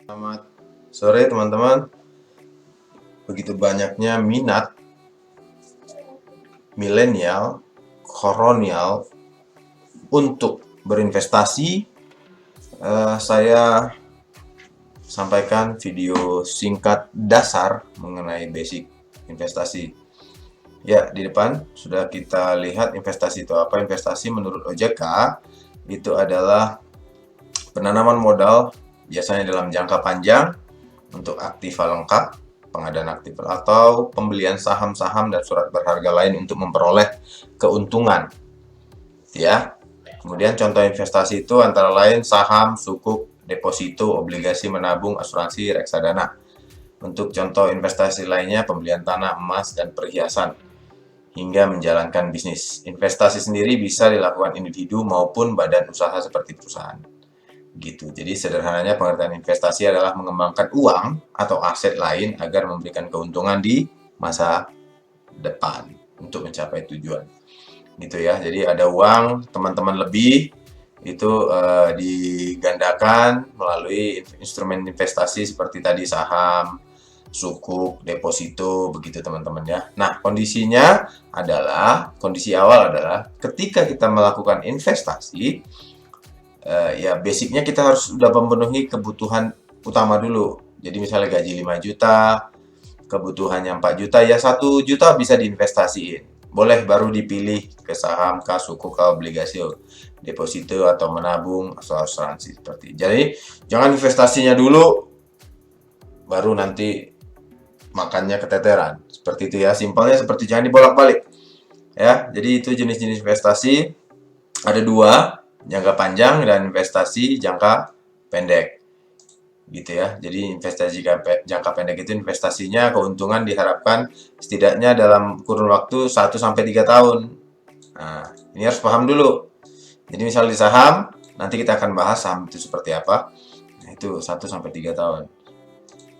Selamat sore teman-teman. Begitu banyaknya minat milenial, kolonial untuk berinvestasi, saya sampaikan video singkat dasar mengenai basic investasi. Ya, di depan sudah kita lihat investasi itu apa. Investasi menurut OJK itu adalah penanaman modal biasanya dalam jangka panjang untuk aktiva lengkap, pengadaan aktiva atau pembelian saham-saham dan surat berharga lain untuk memperoleh keuntungan. Ya. Kemudian contoh investasi itu antara lain saham, sukuk, deposito, obligasi menabung, asuransi, reksadana. Untuk contoh investasi lainnya pembelian tanah, emas, dan perhiasan hingga menjalankan bisnis. Investasi sendiri bisa dilakukan individu maupun badan usaha seperti perusahaan. Gitu. Jadi sederhananya pengertian investasi adalah mengembangkan uang atau aset lain agar memberikan keuntungan di masa depan untuk mencapai tujuan. Gitu ya. Jadi ada uang teman-teman lebih itu digandakan melalui instrumen investasi seperti tadi saham, sukuk, deposito, begitu teman-teman ya. Nah, kondisi awal adalah ketika kita melakukan investasi, ya basicnya kita harus sudah memenuhi kebutuhan utama dulu. Jadi misalnya gaji 5 juta, kebutuhannya 4 juta, ya 1 juta bisa diinvestasiin. Boleh baru dipilih ke saham, ke suku, ke obligasi, deposito, atau menabung, atau asuransi seperti. Jadi jangan investasinya dulu, baru nanti makannya keteteran. Seperti itu ya, simpelnya seperti jangan dibolak-balik. Ya, jadi itu jenis-jenis investasi. Ada dua, jangka panjang dan investasi jangka pendek. Gitu ya. Jadi investasi jangka pendek itu investasinya keuntungan diharapkan setidaknya dalam kurun waktu 1 sampai 3 tahun. Nah, ini harus paham dulu. Jadi misal di saham, nanti kita akan bahas saham itu seperti apa. Nah, itu 1 sampai 3 tahun.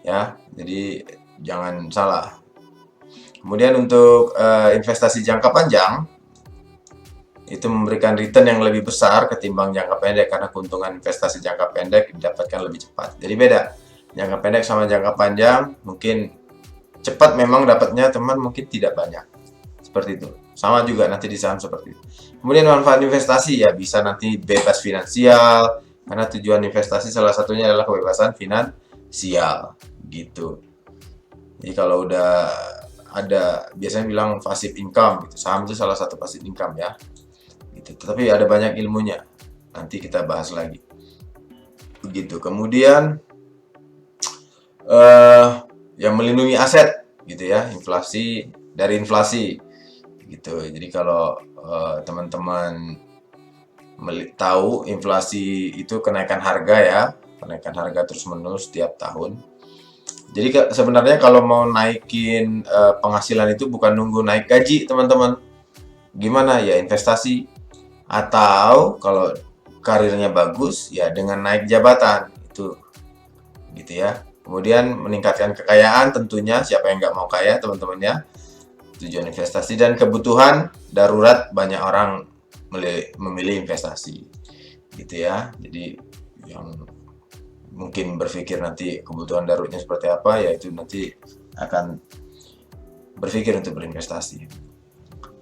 Ya, jadi jangan salah. Kemudian untuk investasi jangka panjang, itu memberikan return yang lebih besar ketimbang jangka pendek karena keuntungan investasi jangka pendek didapatkan lebih cepat. Jadi beda. Jangka pendek sama jangka panjang mungkin cepat memang dapatnya, teman mungkin tidak banyak. Seperti itu. Sama juga nanti di saham seperti itu. Kemudian manfaat investasi ya bisa nanti bebas finansial karena tujuan investasi salah satunya adalah kebebasan finansial gitu. Jadi kalau udah ada biasanya bilang passive income gitu. Saham itu salah satu passive income ya. Gitu. Tetapi ada banyak ilmunya. Nanti kita bahas lagi. Begitu. Kemudian yang melindungi aset gitu ya, inflasi dari inflasi gitu. Jadi kalau teman-teman tahu inflasi itu kenaikan harga ya, kenaikan harga terus-menerus setiap tahun. Jadi sebenarnya kalau mau naikin penghasilan itu bukan nunggu naik gaji, teman-teman. Gimana ya investasi atau kalau karirnya bagus ya dengan naik jabatan itu gitu ya. Kemudian meningkatkan kekayaan tentunya siapa yang nggak mau kaya teman-teman ya. Tujuan investasi dan kebutuhan darurat banyak orang memilih investasi gitu ya. Jadi yang mungkin berpikir nanti kebutuhan daruratnya seperti apa ya itu nanti akan berpikir untuk berinvestasi.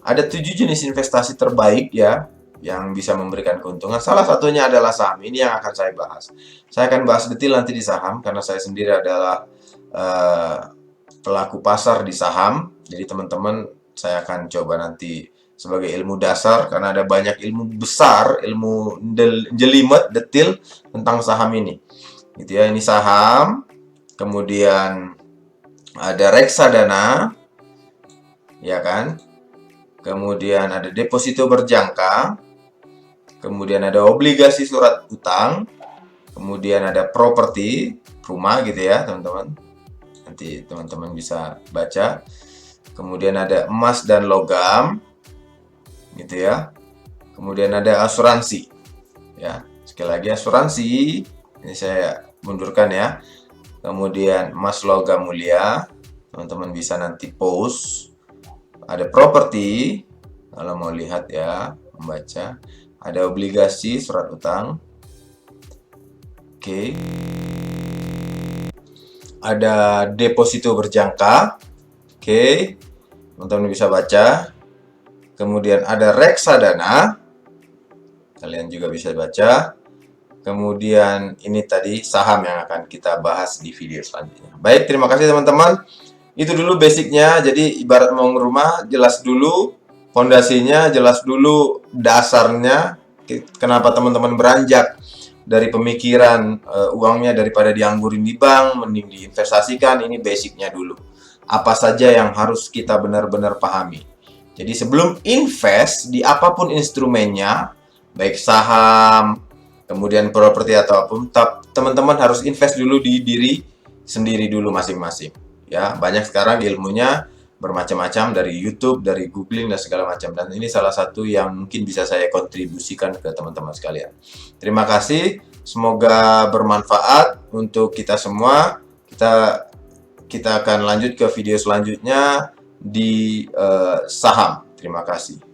Ada 7 jenis investasi terbaik ya yang bisa memberikan keuntungan. Salah satunya adalah saham. Ini yang akan saya bahas. Saya akan bahas detail nanti di saham karena saya sendiri adalah pelaku pasar di saham. Jadi teman-teman saya akan coba nanti sebagai ilmu dasar karena ada banyak ilmu besar, ilmu jelimet, detail tentang saham ini. Gitu ya, ini saham. Kemudian ada reksadana, ya kan? Kemudian ada deposito berjangka, kemudian ada obligasi surat utang, kemudian ada properti, rumah gitu ya teman-teman. Nanti teman-teman bisa baca. Kemudian ada emas dan logam, gitu ya. Kemudian ada asuransi, ya. Sekali lagi asuransi, ini saya mundurkan ya. Kemudian emas logam mulia, teman-teman bisa nanti post. Ada properti, kalau mau lihat ya, membaca. Ada obligasi, surat utang. Oke. ada deposito berjangka. Oke, teman-teman bisa baca. Kemudian ada reksadana, kalian juga bisa baca. Kemudian ini tadi saham yang akan kita bahas di video selanjutnya. Baik, terima kasih teman-teman. Itu dulu basicnya. Jadi ibarat mau rumah, jelas dulu fondasinya, jelas dulu dasarnya. Kenapa teman-teman beranjak dari pemikiran uangnya daripada dianggurin di bank, mending diinvestasikan. Ini basicnya dulu. Apa saja yang harus kita benar-benar pahami. Jadi sebelum invest di apapun instrumennya, baik saham, kemudian properti atau apapun, teman-teman harus invest dulu di diri sendiri dulu masing-masing. Ya, banyak sekarang ilmunya bermacam-macam dari YouTube, dari googling dan segala macam. Dan ini salah satu yang mungkin bisa saya kontribusikan ke teman-teman sekalian. Terima kasih, semoga bermanfaat untuk kita semua. Kita akan lanjut ke video selanjutnya di saham. Terima kasih.